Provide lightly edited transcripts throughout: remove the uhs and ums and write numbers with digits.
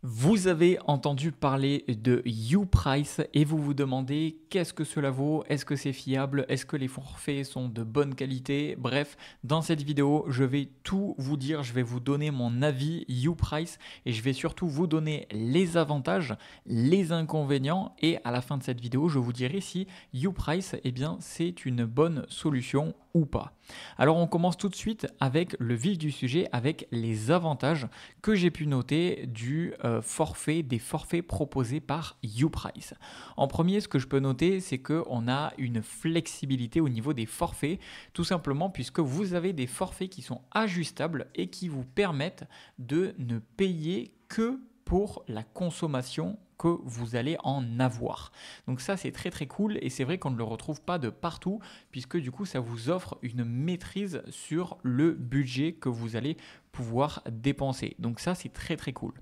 Vous avez entendu parler de YouPrice et vous vous demandez qu'est-ce que cela vaut, est-ce que c'est fiable, est-ce que les forfaits sont de bonne qualité. Bref, dans cette vidéo, je vais tout vous dire, je vais vous donner mon avis YouPrice et je vais surtout vous donner les avantages, les inconvénients et à la fin de cette vidéo, je vous dirai si YouPrice, eh bien, c'est une bonne solution ou pas. Alors on commence tout de suite avec le vif du sujet, avec les avantages que j'ai pu noter des forfaits proposés par YouPrice. En premier, ce que je peux noter, c'est qu'on a une flexibilité au niveau des forfaits, tout simplement puisque vous avez des forfaits qui sont ajustables et qui vous permettent de ne payer que pour la consommation que vous allez en avoir. Donc ça c'est très très cool et c'est vrai qu'on ne le retrouve pas de partout puisque du coup ça vous offre une maîtrise sur le budget que vous allez pouvoir dépenser. Donc ça c'est très très cool.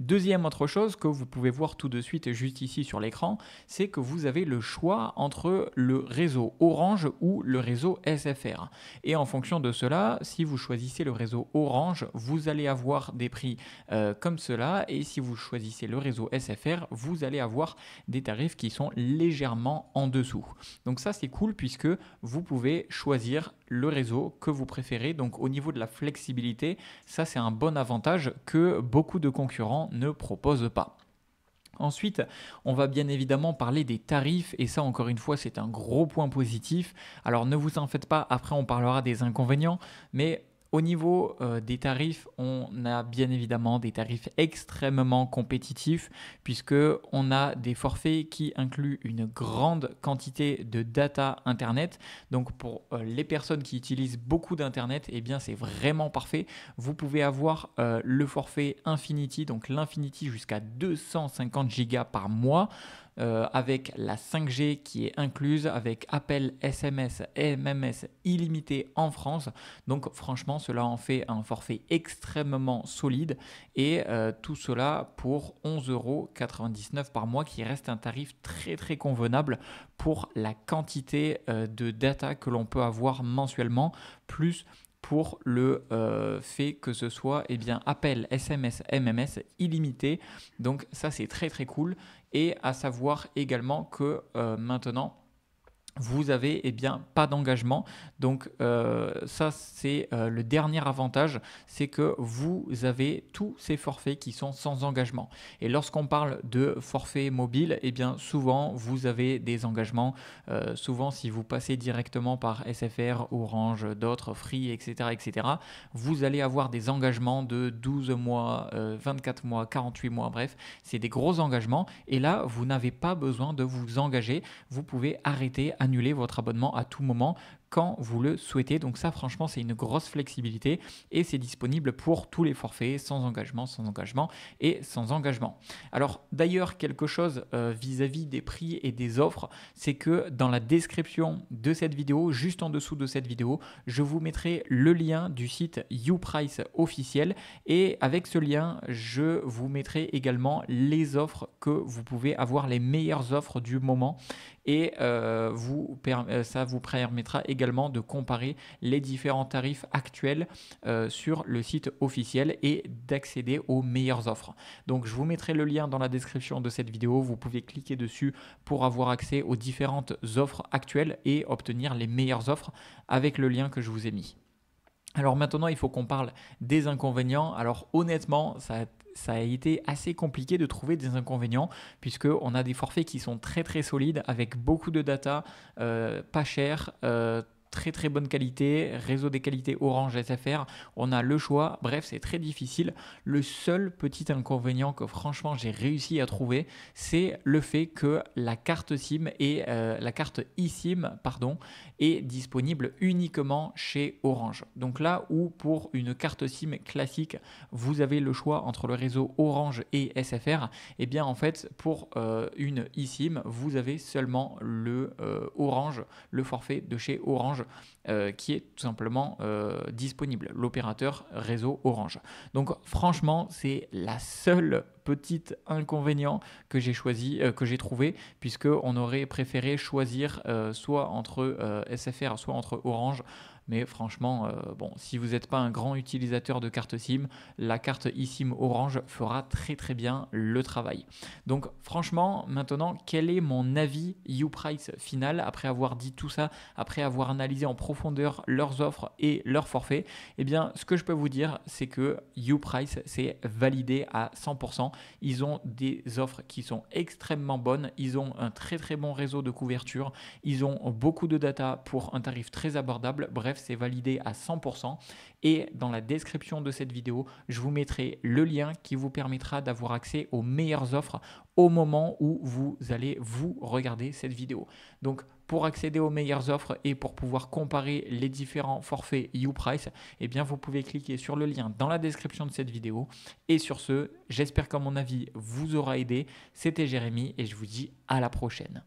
Deuxième autre chose que vous pouvez voir tout de suite juste ici sur l'écran, c'est que vous avez le choix entre le réseau Orange ou le réseau SFR. Et en fonction de cela, si vous choisissez le réseau Orange, vous allez avoir des prix comme cela et si vous choisissez le réseau SFR, vous allez avoir des tarifs qui sont légèrement en dessous. Donc ça c'est cool puisque vous pouvez choisir le réseau que vous préférez. Donc au niveau de la flexibilité, ça c'est un bon avantage que beaucoup de concurrents ne proposent pas. Ensuite, on va bien évidemment parler des tarifs et ça encore une fois c'est un gros point positif. Alors ne vous en faites pas, après on parlera des inconvénients, mais au niveau des tarifs, on a bien évidemment des tarifs extrêmement compétitifs puisque on a des forfaits qui incluent une grande quantité de data internet. Donc pour les personnes qui utilisent beaucoup d'internet, eh bien c'est vraiment parfait. Vous pouvez avoir le forfait Infinity, donc l'Infinity jusqu'à 250 gigas par mois. Avec la 5G qui est incluse, avec appel SMS et MMS illimité en France. Donc franchement, cela en fait un forfait extrêmement solide et tout cela pour 11,99 € par mois qui reste un tarif très très convenable pour la quantité de data que l'on peut avoir mensuellement, plus pour le fait que ce soit appel SMS MMS illimité. Donc ça c'est très très cool et à savoir également que maintenant vous avez pas d'engagement. Donc ça c'est le dernier avantage, c'est que vous avez tous ces forfaits qui sont sans engagement. Et lorsqu'on parle de forfait mobile, souvent vous avez des engagements. Souvent si vous passez directement par SFR, Orange, d'autres, Free, etc., vous allez avoir des engagements de 12 mois, 24 mois, 48 mois, bref, c'est des gros engagements. Et là, vous n'avez pas besoin de vous engager. Vous pouvez arrêter, annuler votre abonnement à tout moment quand vous le souhaitez. Donc ça franchement c'est une grosse flexibilité et c'est disponible pour tous les forfaits sans engagement et sans engagement. Alors d'ailleurs quelque chose vis-à-vis des prix et des offres, c'est que dans la description de cette vidéo, juste en dessous de cette vidéo, je vous mettrai le lien du site YouPrice officiel et avec ce lien je vous mettrai également les offres que vous pouvez avoir, les meilleures offres du moment et ça vous permettra également de comparer les différents tarifs actuels sur le site officiel et d'accéder aux meilleures offres. Donc je vous mettrai le lien dans la description de cette vidéo, vous pouvez cliquer dessus pour avoir accès aux différentes offres actuelles et obtenir les meilleures offres avec le lien que je vous ai mis. Alors maintenant, il faut qu'on parle des inconvénients. Alors honnêtement, ça a été assez compliqué de trouver des inconvénients puisqu'on a des forfaits qui sont très très solides avec beaucoup de data, pas cher, très très bonne qualité, réseau des qualités Orange SFR, on a le choix, bref c'est très difficile. Le seul petit inconvénient que franchement j'ai réussi à trouver, c'est le fait que la carte SIM et la carte eSIM est disponible uniquement chez Orange. Donc là où pour une carte SIM classique, vous avez le choix entre le réseau Orange et SFR, et bien en fait pour une eSIM, vous avez seulement le Orange, le forfait de chez Orange qui est tout simplement disponible, l'opérateur réseau Orange. Donc franchement, c'est la seule petite inconvénient que j'ai trouvé, puisqu'on aurait préféré choisir soit entre SFR, soit entre Orange. Mais franchement, bon, si vous n'êtes pas un grand utilisateur de carte SIM, la carte eSIM Orange fera très très bien le travail. Donc franchement, maintenant, quel est mon avis Uprice final après avoir dit tout ça, après avoir analysé en profondeur leurs offres et leurs forfaits? Eh bien, ce que je peux vous dire, c'est que Uprice, c'est validé à 100%. Ils ont des offres qui sont extrêmement bonnes. Ils ont un très très bon réseau de couverture. Ils ont beaucoup de data pour un tarif très abordable. Bref, c'est validé à 100%. Et dans la description de cette vidéo, je vous mettrai le lien qui vous permettra d'avoir accès aux meilleures offres au moment où vous allez vous regarder cette vidéo. Donc, pour accéder aux meilleures offres et pour pouvoir comparer les différents forfaits Uprice, eh bien, vous pouvez cliquer sur le lien dans la description de cette vidéo. Et sur ce, j'espère qu'à mon avis vous aura aidé. C'était Jérémy et je vous dis à la prochaine.